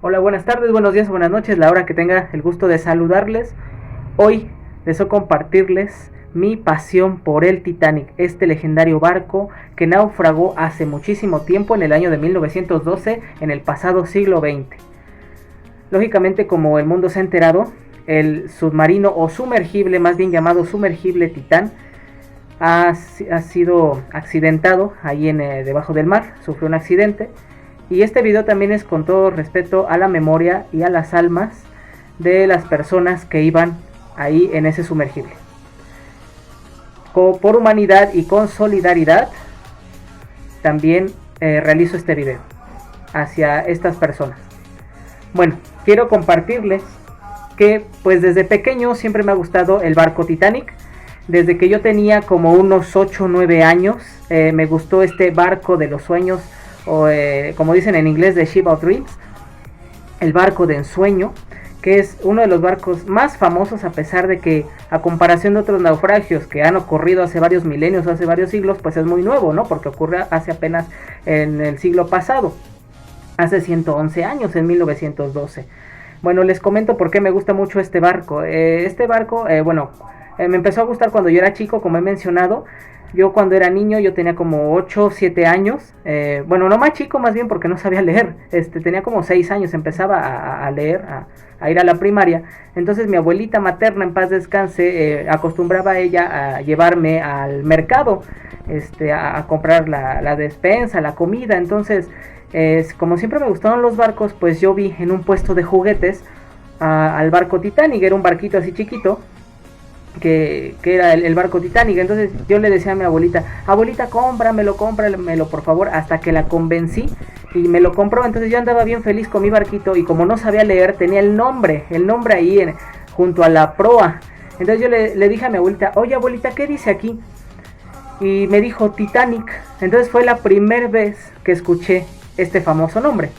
Hola, buenas tardes, buenos días, buenas noches, la hora que tenga el gusto de saludarles. Hoy deseo compartirles mi pasión por el Titanic, este legendario barco que naufragó hace muchísimo tiempo en el año de 1912 en el pasado siglo XX. Lógicamente, como el mundo se ha enterado, el submarino o sumergible, más bien llamado sumergible Titán, ha sido accidentado ahí debajo del mar, sufrió un accidente. Y este video también es con todo respeto a la memoria y a las almas de las personas que iban ahí en ese sumergible. Por humanidad y con solidaridad también realizo este video hacia estas personas. Bueno, quiero compartirles que pues desde pequeño siempre me ha gustado el barco Titanic. Desde que yo tenía como unos 8 o 9 años me gustó este barco de los sueños, o como dicen en inglés, The Ship of Dreams, el barco de ensueño, que es uno de los barcos más famosos, a pesar de que a comparación de otros naufragios que han ocurrido hace varios milenios, hace varios siglos, pues es muy nuevo, ¿no? Porque ocurre hace apenas en el siglo pasado, hace 111 años, en 1912. Bueno, les comento por qué me gusta mucho este barco. Me empezó a gustar cuando yo era chico, como he mencionado. Yo cuando era niño, yo tenía como 8 o 7 años, no más chico, más bien porque no sabía leer, tenía como 6 años, empezaba a leer, a ir a la primaria. Entonces mi abuelita materna, en paz descanse, acostumbraba a ella a llevarme al mercado, a comprar la despensa, la comida. Entonces, como siempre me gustaron los barcos, pues yo vi en un puesto de juguetes al barco Titanic. Era un barquito así chiquito, que era el barco Titanic. Entonces yo le decía a mi abuelita, abuelita, cómpramelo por favor, hasta que la convencí y me lo compró. Entonces yo andaba bien feliz con mi barquito, y como no sabía leer, tenía el nombre ahí junto a la proa. Entonces yo le dije a mi abuelita, oye abuelita, ¿qué dice aquí? Y me dijo Titanic. Entonces fue la primera vez que escuché este famoso nombre,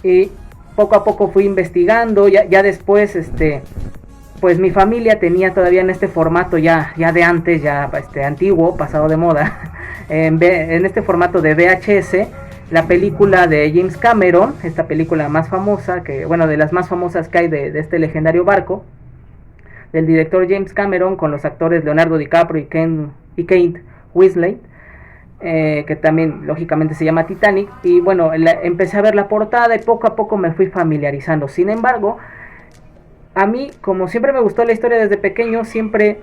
y poco a poco fui investigando. Ya después pues mi familia tenía todavía en este formato ya de antes, ya antiguo, pasado de moda, en este formato de VHS, la película de James Cameron, esta película más famosa, de las más famosas que hay de este legendario barco, del director James Cameron, con los actores Leonardo DiCaprio y Kate Winslet, que también lógicamente se llama Titanic. Y bueno, empecé a ver la portada y poco a poco me fui familiarizando. Sin embargo, a mí, como siempre me gustó la historia desde pequeño, siempre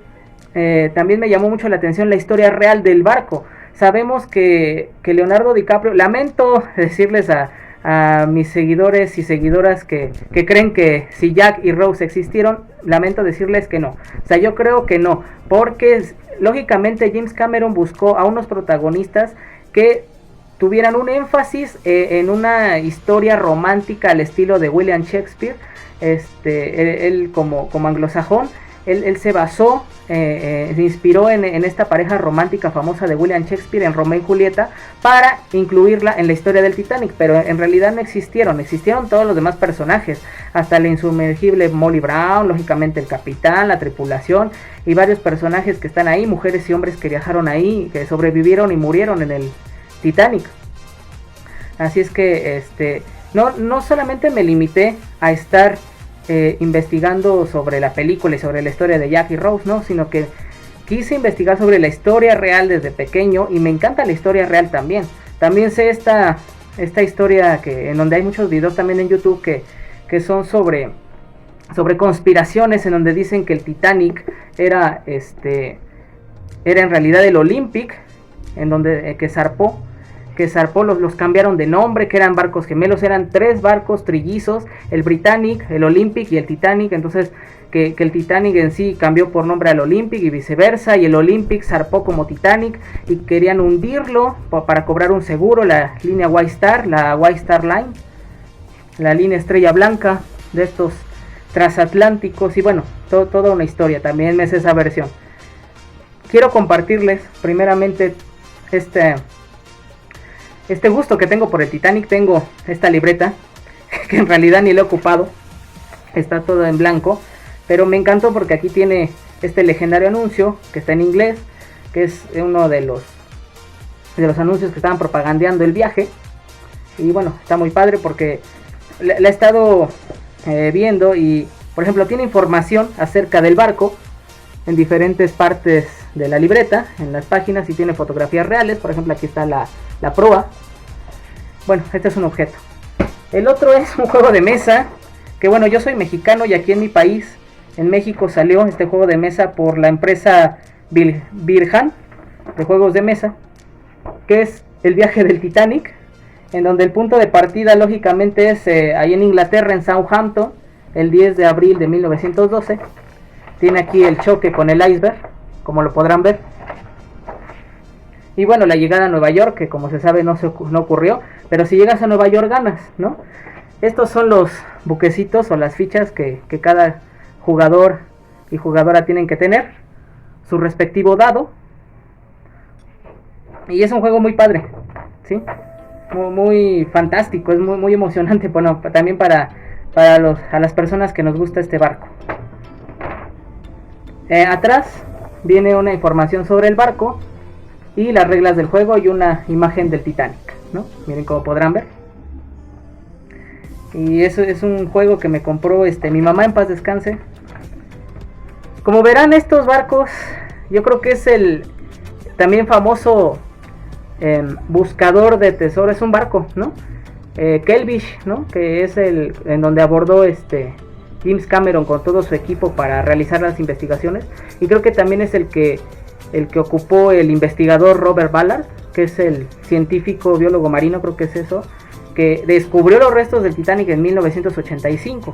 también me llamó mucho la atención la historia real del barco. Sabemos que Leonardo DiCaprio, lamento decirles a mis seguidores y seguidoras que creen que si Jack y Rose existieron, lamento decirles que no. O sea, yo creo que no, porque lógicamente James Cameron buscó a unos protagonistas que tuvieran un énfasis en una historia romántica al estilo de William Shakespeare. Él como anglosajón, él se basó, se inspiró en esta pareja romántica famosa de William Shakespeare, en Romeo y Julieta, para incluirla en la historia del Titanic. Pero en realidad no existieron todos los demás personajes, hasta la insumergible Molly Brown, lógicamente el capitán, la tripulación y varios personajes que están ahí, mujeres y hombres que viajaron ahí, que sobrevivieron y murieron en el Titanic. Así es que no solamente me limité a estar investigando sobre la película y sobre la historia de Jack y Rose, no, sino que quise investigar sobre la historia real desde pequeño, y me encanta la historia real también. También sé esta historia en donde hay muchos videos también en YouTube que son sobre conspiraciones, en donde dicen que el Titanic era en realidad el Olympic, en donde que zarpó, los cambiaron de nombre, que eran barcos gemelos, eran 3 barcos trillizos, el Britannic, el Olympic y el Titanic. Entonces que el Titanic en sí cambió por nombre al Olympic y viceversa, y el Olympic zarpó como Titanic y querían hundirlo para cobrar un seguro, la línea White Star, la White Star Line, la línea Estrella Blanca de estos transatlánticos. Y bueno, toda una historia, también me sé esa versión. Quiero compartirles primeramente este gusto que tengo por el Titanic. Tengo esta libreta que en realidad ni la he ocupado, está todo en blanco, pero me encantó porque aquí tiene este legendario anuncio que está en inglés, que es uno de los anuncios que estaban propagandeando el viaje. Y bueno, está muy padre porque la he estado viendo y, por ejemplo, tiene información acerca del barco en diferentes partes de la libreta, en las páginas, y tiene fotografías reales. Por ejemplo, aquí está la proa. Bueno, este es un objeto. El otro es un juego de mesa, que bueno, yo soy mexicano y aquí en mi país, en México, salió este juego de mesa por la empresa Birhan de juegos de mesa, que es el viaje del Titanic, en donde el punto de partida lógicamente es ahí en Inglaterra, en Southampton, el 10 de abril de 1912. Tiene aquí el choque con el iceberg, como lo podrán ver. Y bueno, la llegada a Nueva York, que como se sabe no ocurrió, pero si llegas a Nueva York ganas, ¿no? Estos son los buquecitos o las fichas que cada jugador y jugadora tienen que tener, su respectivo dado. Y es un juego muy padre, ¿sí? Muy fantástico, es muy emocionante, bueno, también para a las personas que nos gusta este barco. Atrás viene una información sobre el barco y las reglas del juego y una imagen del Titanic, ¿no? Miren cómo podrán ver. Y eso es un juego que me compró mi mamá, en paz descanse. Como verán, estos barcos, yo creo que es el también famoso buscador de tesoro. Es un barco, ¿no? Kelvish, ¿no? Que es el en donde abordó James Cameron con todo su equipo para realizar las investigaciones. Y creo que también es el que ocupó el investigador Robert Ballard, que es el científico biólogo marino, creo que es eso, que descubrió los restos del Titanic en 1985.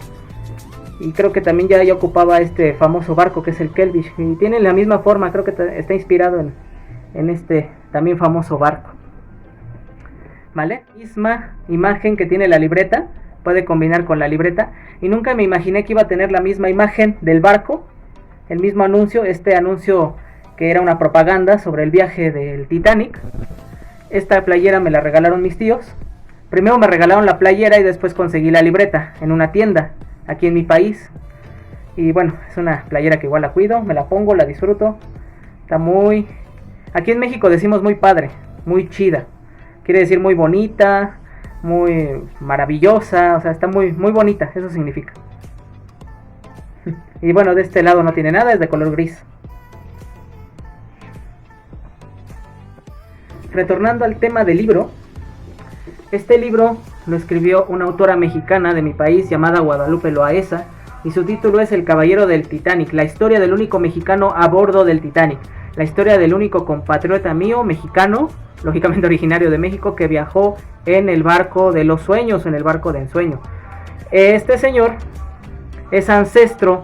Y creo que también ya ocupaba este famoso barco que es el Kelvish. Y tiene la misma forma, creo que está inspirado en este también famoso barco. ¿Vale? Misma imagen que tiene la libreta, puede combinar con la libreta. Y nunca me imaginé que iba a tener la misma imagen del barco, el mismo anuncio, anuncio que era una propaganda sobre el viaje del Titanic. Esta playera me la regalaron mis tíos. Primero me regalaron la playera y después conseguí la libreta en una tienda aquí en mi país. Y bueno, es una playera que igual la cuido, me la pongo, la disfruto. Está muy... Aquí en México decimos muy padre, muy chida. Quiere decir muy bonita, muy maravillosa, o sea, está muy bonita, eso significa. Y bueno, de este lado no tiene nada, es de color gris. Retornando al tema del libro, este libro lo escribió una autora mexicana de mi país llamada Guadalupe Loaesa, y su título es El Caballero del Titanic, la historia del único mexicano a bordo del Titanic, la historia del único compatriota mío mexicano, lógicamente originario de México, que viajó en el barco de los sueños, en el barco de ensueño. Este señor es ancestro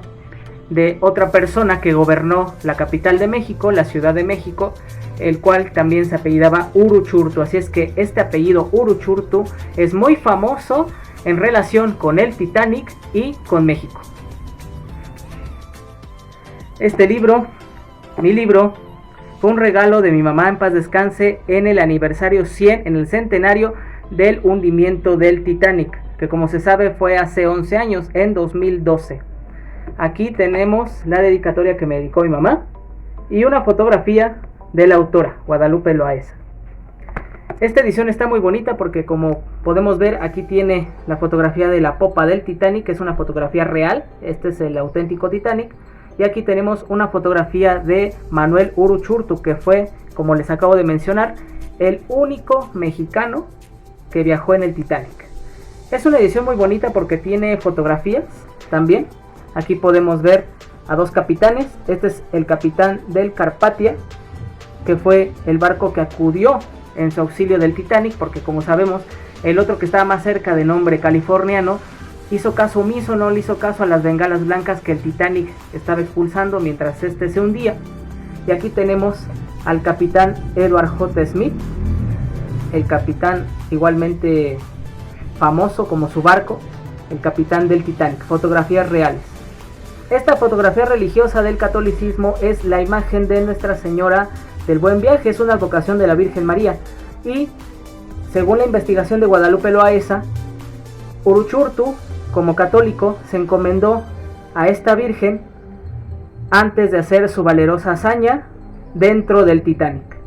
de otra persona que gobernó la capital de México, la Ciudad de México, el cual también se apellidaba Uruchurtu. Así es que este apellido Uruchurtu es muy famoso en relación con el Titanic y con México. Este libro, mi libro, fue un regalo de mi mamá, en paz descanse, en el aniversario 100, en el centenario del hundimiento del Titanic, que como se sabe fue hace 11 años, en 2012. Aquí tenemos la dedicatoria que me dedicó mi mamá y una fotografía de la autora, Guadalupe Loaesa. Esta edición está muy bonita porque, como podemos ver, aquí tiene la fotografía de la popa del Titanic, que es una fotografía real. Este es el auténtico Titanic. Y aquí tenemos una fotografía de Manuel Uruchurtu, que fue, como les acabo de mencionar, el único mexicano que viajó en el Titanic. Es una edición muy bonita porque tiene fotografías también. Aquí podemos ver a dos capitanes. Este es el capitán del Carpathia, que fue el barco que acudió en su auxilio del Titanic, porque como sabemos, el otro que estaba más cerca, de nombre californiano, hizo caso omiso, no le hizo caso a las bengalas blancas que el Titanic estaba expulsando mientras este se hundía. Y aquí tenemos al capitán Edward J. Smith, el capitán igualmente famoso como su barco, el capitán del Titanic. Fotografías reales. Esta fotografía religiosa del catolicismo es la imagen de Nuestra Señora del Buen Viaje, es una advocación de la Virgen María. Y según la investigación de Guadalupe Loaesa, Uruchurtu, como católico, se encomendó a esta Virgen antes de hacer su valerosa hazaña dentro del Titanic.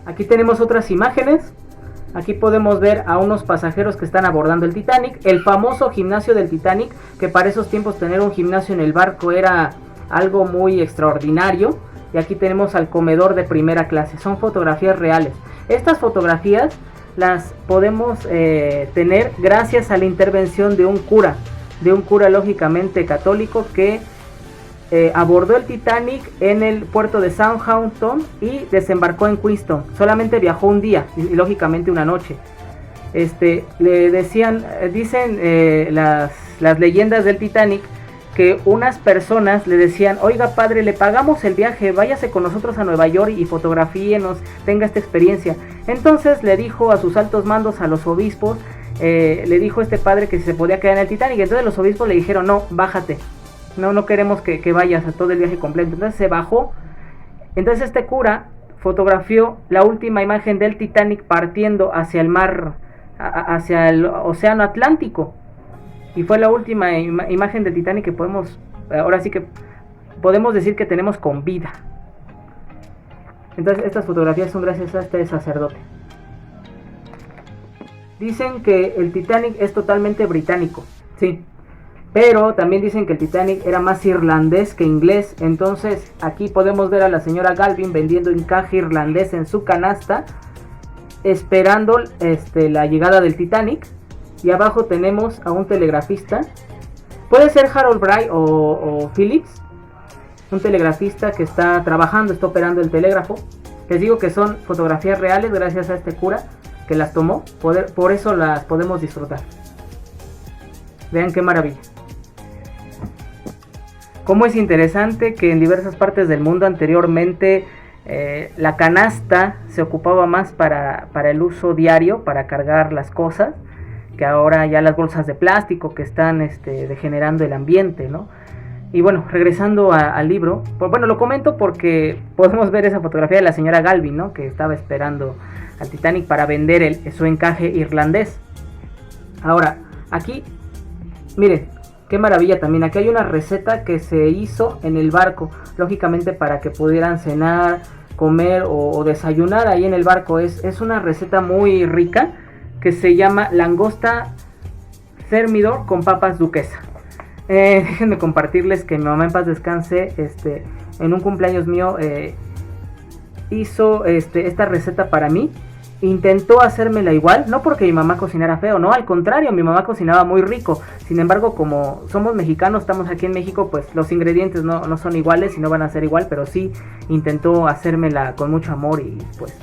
Aquí tenemos otras imágenes Aquí podemos ver a unos pasajeros que están abordando el Titanic, el famoso gimnasio del Titanic, que para esos tiempos tener un gimnasio en el barco era algo muy extraordinario. Y aquí tenemos al comedor de primera clase, son fotografías reales. Estas fotografías las podemos tener gracias a la intervención de un cura lógicamente católico que abordó el Titanic en el puerto de Southampton y desembarcó en Queenstown. Solamente viajó un día y lógicamente una noche. Le decían, dicen las leyendas del Titanic que unas personas le decían: oiga padre, le pagamos el viaje, váyase con nosotros a Nueva York y fotografíenos, tenga esta experiencia. Entonces le dijo a sus altos mandos, a los obispos, le dijo este padre que se podía quedar en el Titanic. Entonces los obispos le dijeron: no, bájate, no queremos que vayas a todo el viaje completo. Entonces se bajó. Entonces este cura fotografió la última imagen del Titanic partiendo hacia el mar, hacia el océano Atlántico. Y fue la última imagen del Titanic que podemos, ahora sí que podemos decir que tenemos con vida. Entonces estas fotografías son gracias a este sacerdote. Dicen que el Titanic es totalmente británico, sí, pero también dicen que el Titanic era más irlandés que inglés. Entonces aquí podemos ver a la señora Galvin vendiendo encaje irlandés en su canasta, esperando la llegada del Titanic. Y abajo tenemos a un telegrafista, puede ser Harold Bray o Phillips, un telegrafista que está trabajando, está operando el telégrafo. Les digo que son fotografías reales gracias a este cura que las tomó, por eso las podemos disfrutar. Vean qué maravilla. Cómo es interesante que en diversas partes del mundo anteriormente la canasta se ocupaba más para el uso diario, para cargar las cosas, que ahora ya las bolsas de plástico que están degenerando el ambiente, ¿no? Y bueno, regresando al libro, pues bueno, lo comento porque podemos ver esa fotografía de la señora Galvin, ¿no? Que estaba esperando al Titanic para vender su encaje irlandés. Ahora, aquí, miren, qué maravilla también. Aquí hay una receta que se hizo en el barco, lógicamente para que pudieran cenar, comer o desayunar ahí en el barco. Es una receta muy rica que se llama langosta Thermidor con papas duquesa. Déjenme compartirles que mi mamá, en paz descanse, en un cumpleaños mío hizo esta receta para mí. Intentó hacérmela igual, no porque mi mamá cocinara feo, no, al contrario, mi mamá cocinaba muy rico. Sin embargo, como somos mexicanos, estamos aquí en México, pues los ingredientes no son iguales y no van a ser igual, pero sí intentó hacérmela con mucho amor y pues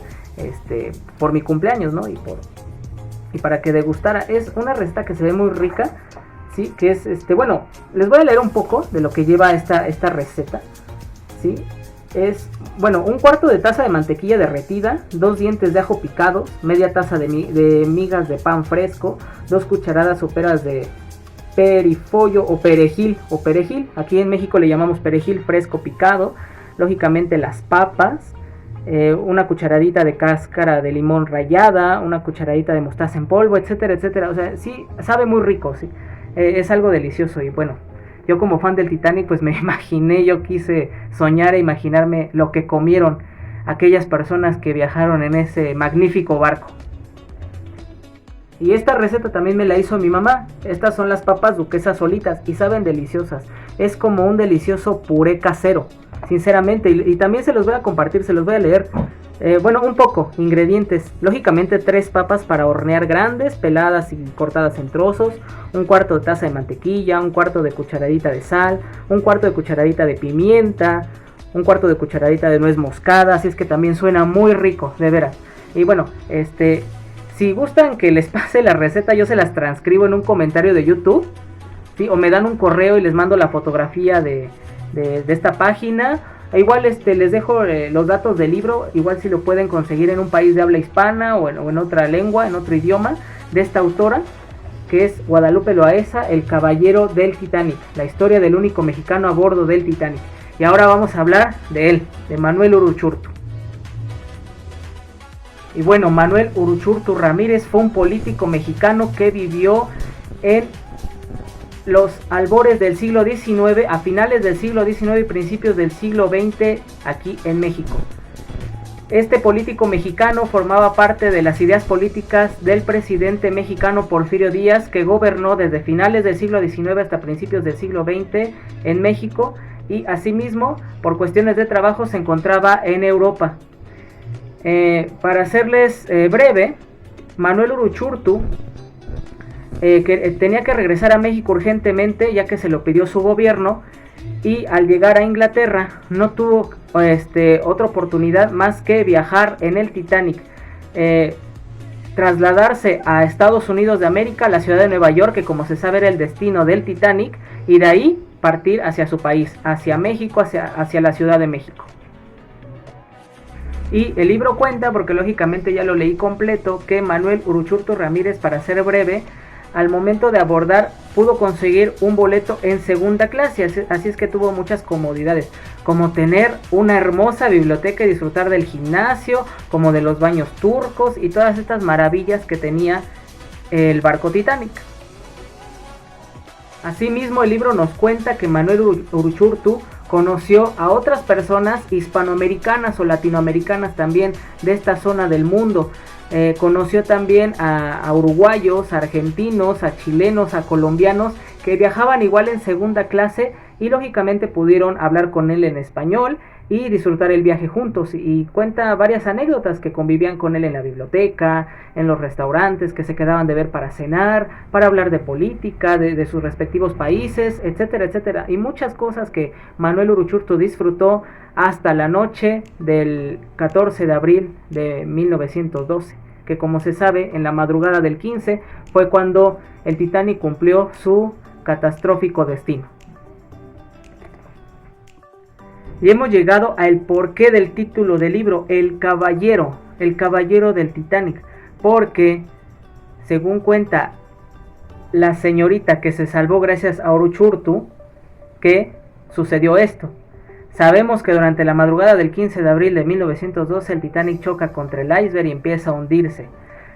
por mi cumpleaños, ¿no? Y para que degustara. Es una receta que se ve muy rica, sí, que es bueno, les voy a leer un poco de lo que lleva esta receta, sí. Es, bueno, un cuarto de taza de mantequilla derretida, 2 dientes de ajo picados, media taza de migas de pan fresco, 2 cucharadas soperas de perifollo o perejil, aquí en México le llamamos perejil fresco picado, lógicamente las papas, una cucharadita de cáscara de limón rallada, una cucharadita de mostaza en polvo, etcétera, etcétera. O sea, sí, sabe muy rico, sí, es algo delicioso. Y bueno, yo como fan del Titanic, pues me imaginé, yo quise soñar e imaginarme lo que comieron aquellas personas que viajaron en ese magnífico barco. Y esta receta también me la hizo mi mamá. Estas son las papas duquesas solitas y saben deliciosas. Es como un delicioso puré casero, sinceramente. Y también se los voy a compartir, se los voy a leer. Bueno, un poco, ingredientes. Lógicamente 3 papas para hornear grandes, peladas y cortadas en trozos. Un cuarto de taza de mantequilla, un cuarto de cucharadita de sal, un cuarto de cucharadita de pimienta, un cuarto de cucharadita de nuez moscada. Así es que también suena muy rico, de veras. Y bueno, si gustan que les pase la receta, yo se las transcribo en un comentario de YouTube, ¿sí? O me dan un correo y les mando la fotografía de esta página. E igual les dejo los datos del libro, igual si lo pueden conseguir en un país de habla hispana o en otra lengua, en otro idioma, de esta autora, que es Guadalupe Loaesa, El caballero del Titanic, la historia del único mexicano a bordo del Titanic. Y ahora vamos a hablar de él, de Manuel Uruchurtu. Y bueno, Manuel Uruchurtu Ramírez fue un político mexicano que vivió en los albores del siglo XIX, a finales del siglo XIX y principios del siglo XX aquí en México. Este político mexicano formaba parte de las ideas políticas del presidente mexicano Porfirio Díaz, que gobernó desde finales del siglo XIX hasta principios del siglo XX en México, y asimismo, por cuestiones de trabajo, se encontraba en Europa. Para hacerles breve, Manuel Uruchurtu que tenía que regresar a México urgentemente, ya que se lo pidió su gobierno, y al llegar a Inglaterra no tuvo otra oportunidad más que viajar en el Titanic, trasladarse a Estados Unidos de América, a la ciudad de Nueva York, que como se sabe era el destino del Titanic, y de ahí partir hacia su país, hacia México, hacia la Ciudad de México. Y el libro cuenta, porque lógicamente ya lo leí completo, que Manuel Uruchurtu Ramírez, para ser breve, al momento de abordar pudo conseguir un boleto en segunda clase, así es que tuvo muchas comodidades, como tener una hermosa biblioteca y disfrutar del gimnasio, como de los baños turcos y todas estas maravillas que tenía el barco Titanic. Asimismo, el libro nos cuenta que Manuel Uruchurtu conoció a otras personas hispanoamericanas o latinoamericanas también de esta zona del mundo. Conoció también a uruguayos, a argentinos, a chilenos, a colombianos que viajaban igual en segunda clase y lógicamente pudieron hablar con él en español y disfrutar el viaje juntos, y cuenta varias anécdotas que convivían con él en la biblioteca, en los restaurantes, que se quedaban de ver para cenar, para hablar de política, de sus respectivos países, etcétera, etcétera, y muchas cosas que Manuel Uruchurtu disfrutó hasta la noche del 14 de abril de 1912, que como se sabe, en la madrugada del 15 fue cuando el Titanic cumplió su catastrófico destino. Y hemos llegado al porqué del título del libro, el caballero del Titanic, porque según cuenta la señorita que se salvó gracias a Uruchurtu, que sucedió esto. Sabemos que durante la madrugada del 15 de abril de 1912 el Titanic choca contra el iceberg y empieza a hundirse.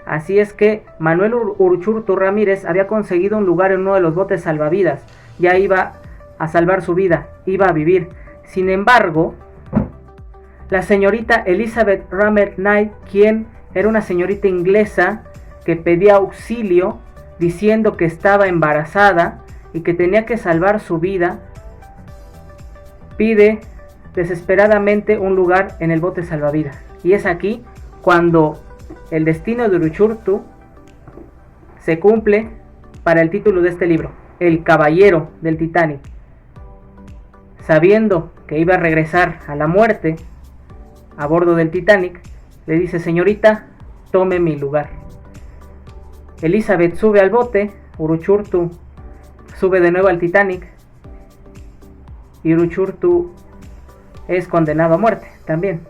Así es que Manuel Uruchurtu Ramírez había conseguido un lugar en uno de los botes salvavidas, ya iba a salvar su vida, iba a vivir. Sin embargo, la señorita Elizabeth Ramel Knight, quien era una señorita inglesa que pedía auxilio diciendo que estaba embarazada y que tenía que salvar su vida, pide desesperadamente un lugar en el bote salvavidas. Y es aquí cuando el destino de Uruchurtu se cumple para el título de este libro, El caballero del Titanic. Sabiendo que iba a regresar a la muerte a bordo del Titanic, le dice: señorita, tome mi lugar. Elizabeth sube al bote, Uruchurtu sube de nuevo al Titanic y Uruchurtu es condenado a muerte también.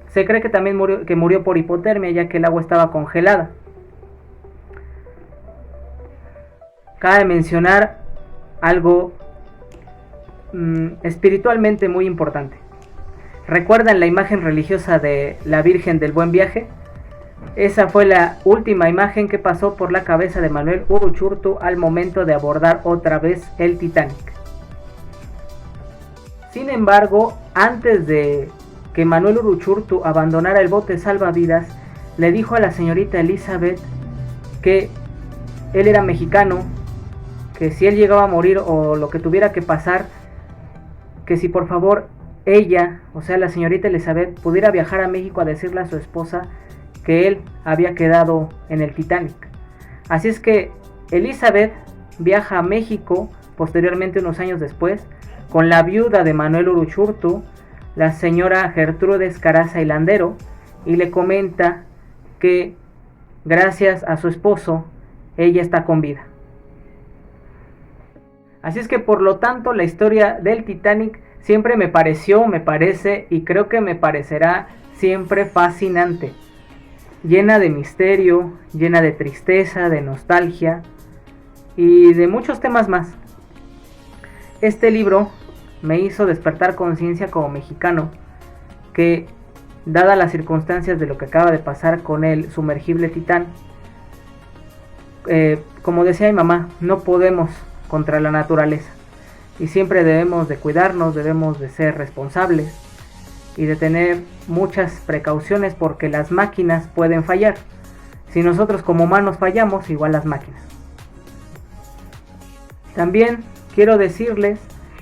Se cree que también murió por hipotermia, ya que el agua estaba congelada. Cabe mencionar algo espiritualmente muy importante. ¿Recuerdan la imagen religiosa de la Virgen del Buen Viaje? Esa fue la última imagen que pasó por la cabeza de Manuel Uruchurtu al momento de abordar otra vez el Titanic. Sin embargo, antes de que Manuel Uruchurtu abandonara el bote salvavidas, le dijo a la señorita Elizabeth que él era mexicano, que si él llegaba a morir o lo que tuviera que pasar, que si por favor ella, o sea la señorita Elizabeth, pudiera viajar a México a decirle a su esposa que él había quedado en el Titanic. Así es que Elizabeth viaja a México posteriormente, unos años después, con la viuda de Manuel Uruchurtu, la señora Gertrudes Caraza y Landero, y le comenta que gracias a su esposo ella está con vida. Así es que por lo tanto la historia del Titanic siempre me parece y creo que me parecerá siempre fascinante, llena de misterio, llena de tristeza, de nostalgia y de muchos temas más. Este libro me hizo despertar conciencia como mexicano, que dadas las circunstancias de lo que acaba de pasar con el sumergible Titán, como decía mi mamá, no podemos contra la naturaleza y siempre debemos de cuidarnos, debemos de ser responsables y de tener muchas precauciones porque las máquinas pueden fallar. Si nosotros como humanos fallamos, igual las máquinas. También quiero decirles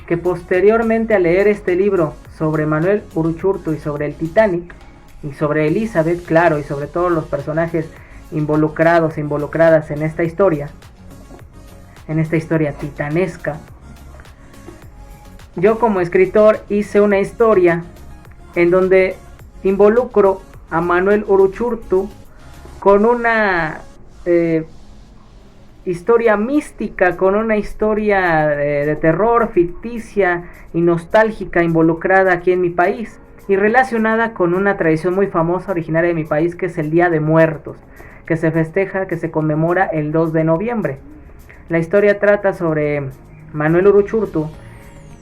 que posteriormente a leer este libro sobre Manuel Uruchurtu y sobre el Titanic, y sobre Elizabeth, claro, y sobre todos los personajes involucrados e involucradas en esta historia titanesca, yo como escritor hice una historia en donde involucro a Manuel Uruchurtu con una historia mística, con una historia de terror ficticia y nostálgica involucrada aquí en mi país y relacionada con una tradición muy famosa originaria de mi país, que es el Día de Muertos, que se festeja, que se conmemora el 2 de noviembre. La historia trata sobre Manuel Uruchurtu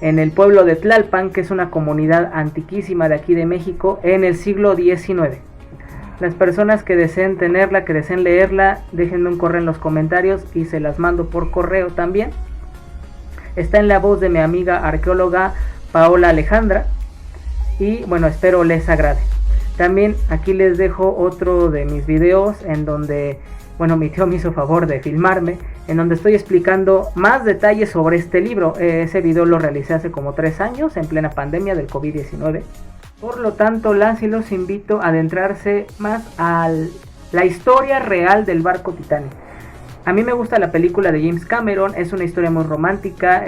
en el pueblo de Tlalpan, que es una comunidad antiquísima de aquí de México, en el siglo XIX. Las personas que deseen tenerla, que deseen leerla, déjenme un correo en los comentarios y se las mando por correo también. Está en la voz de mi amiga arqueóloga Paola Alejandra y bueno, espero les agrade. También aquí les dejo otro de mis videos en donde, bueno, mi tío me hizo favor de filmarme, en donde estoy explicando más detalles sobre este libro. Ese video lo realicé hace como 3 años, en plena pandemia del COVID-19. Por lo tanto, las y los invito a adentrarse más a la historia real del barco Titanic. A mí me gusta la película de James Cameron, es una historia muy romántica,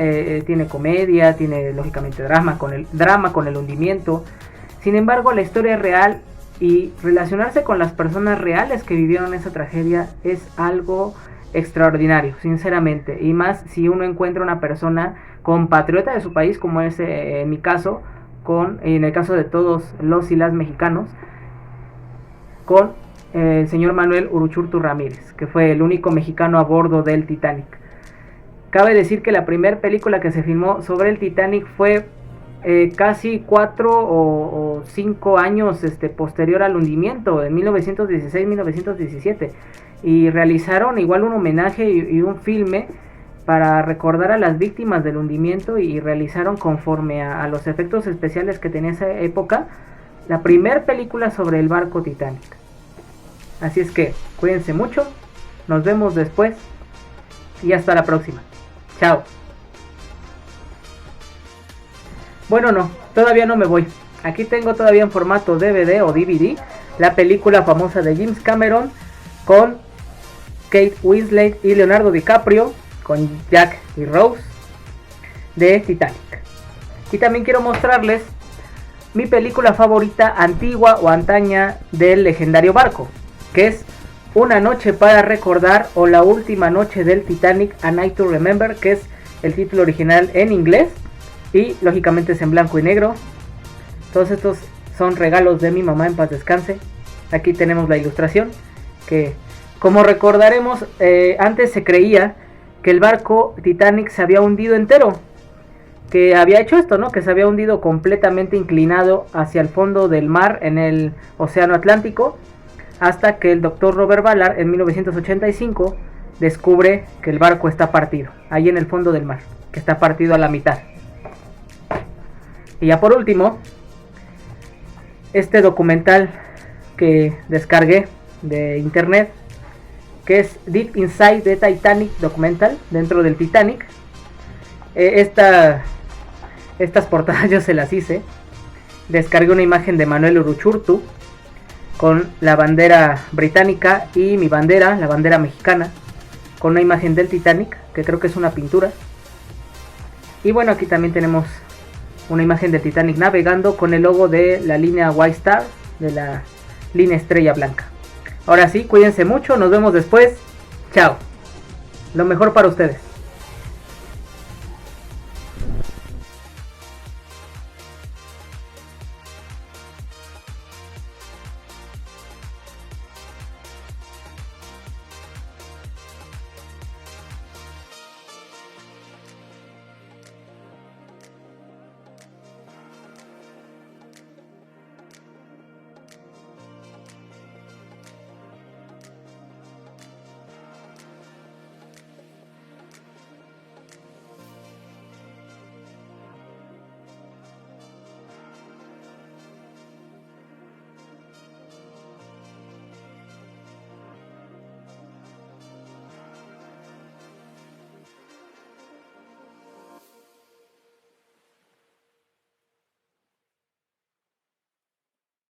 tiene comedia, tiene lógicamente drama con el hundimiento. Sin embargo, la historia real y relacionarse con las personas reales que vivieron esa tragedia es algo extraordinario, sinceramente. Y más si uno encuentra una persona compatriota de su país, como es en mi caso, en el caso de todos los y las mexicanos, con el señor Manuel Uruchurtu Ramírez, que fue el único mexicano a bordo del Titanic. Cabe decir que la primera película que se filmó sobre el Titanic fue casi 4 o 5 años posterior al hundimiento, en 1916-1917, y realizaron igual un homenaje y un filme para recordar a las víctimas del hundimiento, y realizaron conforme a los efectos especiales que tenía esa época la primera película sobre el barco Titanic. Así es que cuídense mucho, nos vemos después y hasta la próxima. Chao. Bueno, no, todavía no me voy. Aquí tengo todavía en formato DVD o DVD la película famosa de James Cameron con Kate Winslet y Leonardo DiCaprio, con Jack y Rose, de Titanic. Y también quiero mostrarles mi película favorita antigua o antaña del legendario barco, que es Una noche para recordar o La última noche del Titanic, A Night to Remember, que es el título original en inglés y lógicamente es en blanco y negro. Todos estos son regalos de mi mamá, en paz descanse. Aquí tenemos la ilustración, que como recordaremos, antes se creía que el barco Titanic se había hundido entero, que había hecho esto, ¿no? Que se había hundido completamente inclinado hacia el fondo del mar en el océano Atlántico, hasta que el doctor Robert Ballard en 1985 descubre que el barco está partido, ahí en el fondo del mar, que está partido a la mitad. Y ya por último, este documental que descargué de internet, que es Deep Inside the Titanic Documental, dentro del Titanic. Estas portadas yo se las hice. Descargué una imagen de Manuel Uruchurtu con la bandera británica y mi bandera, la bandera mexicana, con una imagen del Titanic, que creo que es una pintura. Y bueno, aquí también tenemos una imagen del Titanic navegando con el logo de la línea White Star, de la línea Estrella Blanca. Ahora sí, cuídense mucho, nos vemos después. Chao. Lo mejor para ustedes.